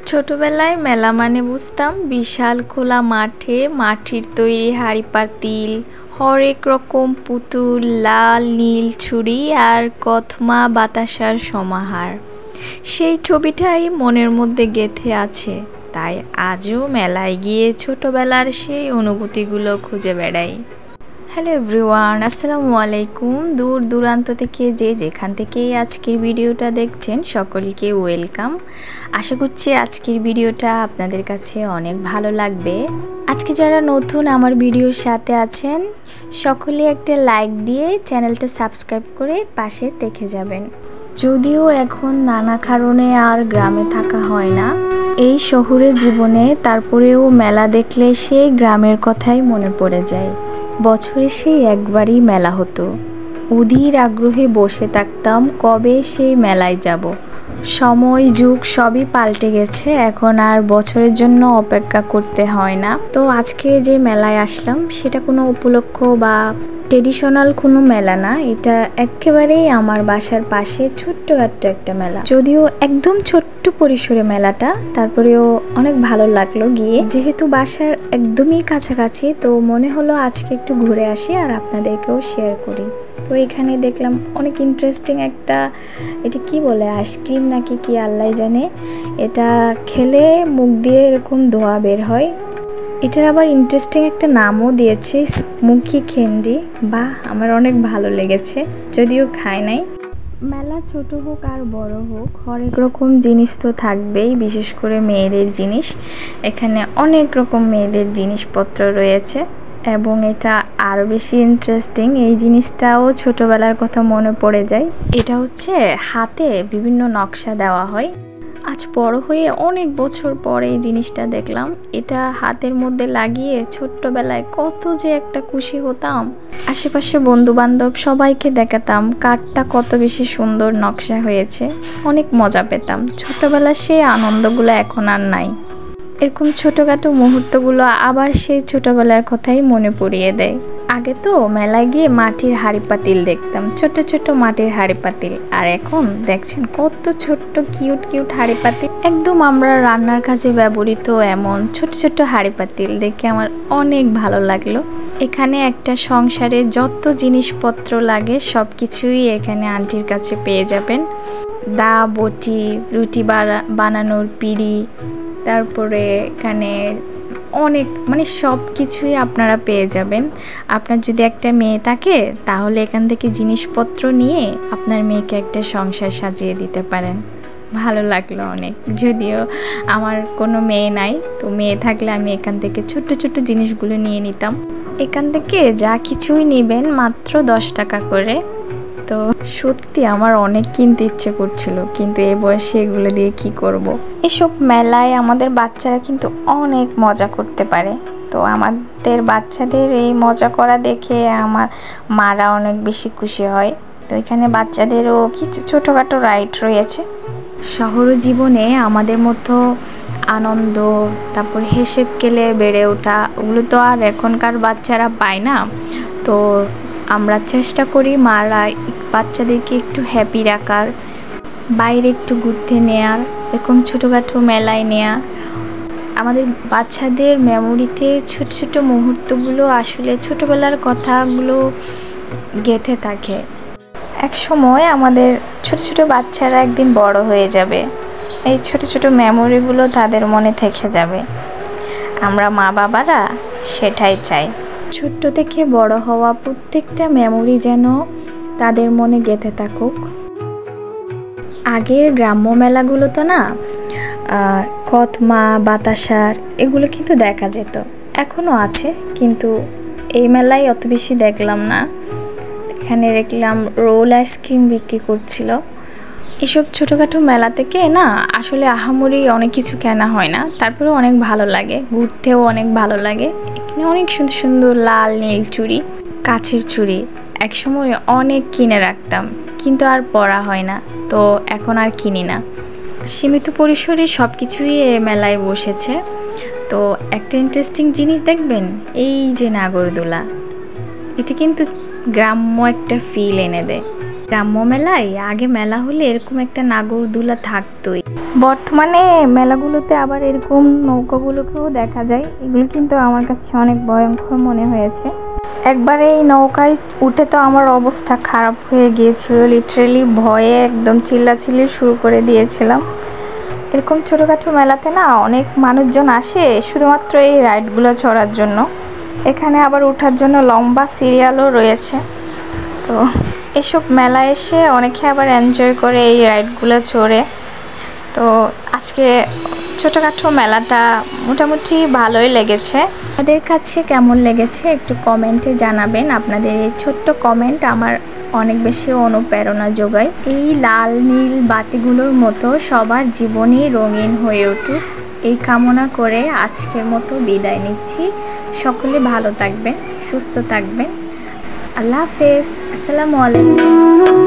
ছোটবেলায় মেলা মানে বুঝতাম বিশাল খোলা মাঠে মাটির তৈরি হাঁড়ি পাতিল, হরেক রকম পুতুল, লাল নীল ছুরি আর কথমা বাতাসার সমাহার। সেই ছবিটাই মনের মধ্যে গেঁথে আছে, তাই আজও মেলায় গিয়ে ছোটবেলার সেই অনুভূতিগুলো খুঁজে বেড়াই। হ্যালো এভরিওয়ান, আসসালামু আলাইকুম। দূর দূরান্ত থেকে যে যেখান থেকেই আজকের ভিডিওটা দেখছেন সকলকে ওয়েলকাম। আশা করছি আজকের ভিডিওটা আপনাদের কাছে অনেক ভালো লাগবে। আজকে যারা নতুন আমার ভিডিওর সাথে আছেন সকলে একটা লাইক দিয়ে চ্যানেলটা সাবস্ক্রাইব করে পাশে দেখে যাবেন। যদিও এখন নানা কারণে আর গ্রামে থাকা হয় না এই শহুরে জীবনে, তারপরেও মেলা দেখলে সেই গ্রামের কথাই মনে পড়ে যায়। বছরে সেই একবারই মেলা হতো, অধীর আগ্রহে বসে থাকতাম কবে সেই মেলায় যাব। সময় যুগ সবই পাল্টে গেছে, এখন আর বছরের জন্য অপেক্ষা করতে হয় না। তো আজকে যে মেলায় আসলাম সেটা কোনো উপলক্ষ বা ট্রেডিশনাল কোনো মেলা না, এটা একেবারেই আমার বাসার পাশে ছোট্টখাট্ট একটা মেলা। যদিও একদম ছোট্ট পরিসরে মেলাটা, তারপরেও অনেক ভালো লাগলো গিয়ে। যেহেতু বাসার একদমই কাছাকাছি, তো মনে হলো আজকে একটু ঘুরে আসি আর আপনাদেরকেও শেয়ার করি। তো এখানে দেখলাম অনেক ইন্টারেস্টিং একটা, এটা কি বলে আইসক্রিম নাকি কি আল্লাহ জানে, এটা খেলে মুখ দিয়ে এরকম ধোঁয়া বের হয়। এটার আবার ইন্টারেস্টিং একটা নামও দিয়েছে, স্মোকি ক্যান্ডি। বাহ, আমার অনেক ভালো লেগেছে, যদিও খাই নাই। মেলা ছোট হোক আর বড় হোক, হরেক রকম জিনিস তো থাকবেই, বিশেষ করে মেয়েদের জিনিস। এখানে অনেক রকম মেয়েদের জিনিসপত্র রয়েছে এবং এটা আরও বেশি ইন্টারেস্টিং। এই জিনিসটাও ছোটোবেলার কথা মনে পড়ে যায়। এটা হচ্ছে হাতে বিভিন্ন নকশা দেওয়া হয়। আজ বড় হয়ে অনেক বছর পরে এই জিনিসটা দেখলাম। এটা হাতের মধ্যে লাগিয়ে ছোট্টবেলায় কত যে একটা খুশি হতাম। আশেপাশে বন্ধু বান্ধব সবাইকে দেখাতাম কাঠটা কত বেশি সুন্দর নকশা হয়েছে, অনেক মজা পেতাম। ছোটবেলার সেই আনন্দগুলো এখন আর নাই। এরকম ছোটোখাটো মুহূর্তগুলো আবার সেই ছোটোবেলার কথাই মনে পড়িয়ে দেয়। আগে তো মেলায় গিয়ে মাটির হাঁড়ি পাতিল দেখতাম, ছোট ছোট মাটির হাঁড়ি পাতিল, আর এখন দেখছেন কত ছোট্ট কিউট কিউট হাঁড়ি পাতিল। একদম আমরা রান্নার কাজে ব্যবহৃত এমন ছোট ছোট হাঁড়ি পাতিল দেখে আমার অনেক ভালো লাগলো। এখানে একটা সংসারে যত জিনিসপত্র লাগে সব কিছুই এখানে আন্টির কাছে পেয়ে যাবেন। দা বটি, রুটি বানানোর পিঁড়ি, তারপরে এখানে অনেক মানে সব কিছুই আপনারা পেয়ে যাবেন। আপনার যদি একটা মেয়ে থাকে তাহলে এখান থেকে জিনিসপত্র নিয়ে আপনার মেয়েকে একটা সংসার সাজিয়ে দিতে পারেন। ভালো লাগলো অনেক। যদিও আমার কোনো মেয়ে নাই, তো মেয়ে থাকলে আমি এখান থেকে ছোট্ট ছোট্ট জিনিসগুলো নিয়ে নিতাম। এখান থেকে যা কিছুই নেবেন মাত্র 10 টাকা করে। তো সত্যি আমার অনেক কিনতে ইচ্ছে করছিল, কিন্তু এই বয়সে এগুলো দিয়ে কি করব। এসব মেলায় আমাদের বাচ্চারা কিন্তু অনেক মজা করতে পারে। তো আমাদের বাচ্চাদের এই মজা করা দেখে আমার মারা অনেক বেশি খুশি হয়। তো এখানে বাচ্চাদেরও কিছু ছোটোখাটো রাইড রয়েছে। শহর জীবনে আমাদের মতো আনন্দ, তারপর হেসে খেলে বেড়ে ওঠা, ওগুলো তো আর এখনকার বাচ্চারা পায় না। তো আমরা চেষ্টা করি মারা বাচ্চাদেরকে একটু হ্যাপি রাখার, বাইরে একটু ঘুরতে নেয়ার, এরকম ছোটোখাটো মেলায় নেয়া। আমাদের বাচ্চাদের মেমোরিতে ছোট ছোট মুহূর্তগুলো আসলে ছোটোবেলার কথাগুলো গেঁথে থাকে। এক সময় আমাদের ছোট ছোট বাচ্চারা একদিন বড় হয়ে যাবে, এই ছোট ছোট মেমোরিগুলো তাদের মনে থেকে যাবে। আমরা মা বাবারা সেটাই চাই, ছোট্ট থেকে বড় হওয়া প্রত্যেকটা মেমোরি যেন তাদের মনে গেঁথে থাকুক। আগের গ্রাম্য মেলাগুলো তো না, কথমা বাতাসার এগুলো কিন্তু দেখা যেত, এখনও আছে, কিন্তু এই মেলায় অত বেশি দেখলাম না। এখানে দেখলাম রোল আইসক্রিম বিক্রি করছিল। এসব ছোটোখাটো মেলা থেকে না আসলে আহামরি অনেক কিছু কেনা হয় না, তারপরে অনেক ভালো লাগে, ঘুরতেও অনেক ভালো লাগে। এখানে অনেক সুন্দর সুন্দর লাল নীল চুড়ি, কাচের চুড়ি একসময় অনেক কিনে রাখতাম, কিন্তু আর পরা হয় না, তো এখন আর কিনি না। সীমিত পরিসরে সব কিছুই মেলায় বসেছে। তো একটা ইন্টারেস্টিং জিনিস দেখবেন, এই যে নাগরদোলা, এটা কিন্তু গ্রাম্য একটা ফিল এনে দেয়। গ্রাম্য মেলায় আগে মেলা হলে এরকম একটা নাগরদোলা থাকতোই। বর্তমানে মেলাগুলোতে আবার এরকম নৌকাগুলোকেও দেখা যায়। এগুলো কিন্তু আমার কাছে অনেক ভয়ঙ্কর মনে হয়েছে। একবার এই নৌকায় উঠে তো আমার অবস্থা খারাপ হয়ে গিয়েছিল, লিটারেলি ভয়ে একদম চিল্লাচিল্লি শুরু করে দিয়েছিলাম। এরকম ছোটোখাটো মেলাতে না অনেক মানুষজন আসে শুধুমাত্র এই রাইডগুলো চড়ার জন্য। এখানে আবার ওঠার জন্য লম্বা সিরিয়ালও রয়েছে। তো এসব মেলা এসে অনেকে আবার এনজয় করে এই রাইডগুলো চড়ে। তো আজকে ছোটোখাটো মেলাটা মোটামুটি ভালোই লেগেছে। আপনাদের কাছে কেমন লেগেছে একটু কমেন্টে জানাবেন। আপনাদের এই ছোট্ট কমেন্ট আমার অনেক বেশি অনুপ্রেরণা যোগায়। এই লাল নীল বাতিগুলোর মতো সবার জীবনই রঙিন হয়ে উঠুক এই কামনা করে আজকের মতো বিদায় নিচ্ছি। সকলে ভালো থাকবেন, সুস্থ থাকবেন। আল্লাহ হাফেজ। আসসালামু আলাইকুম।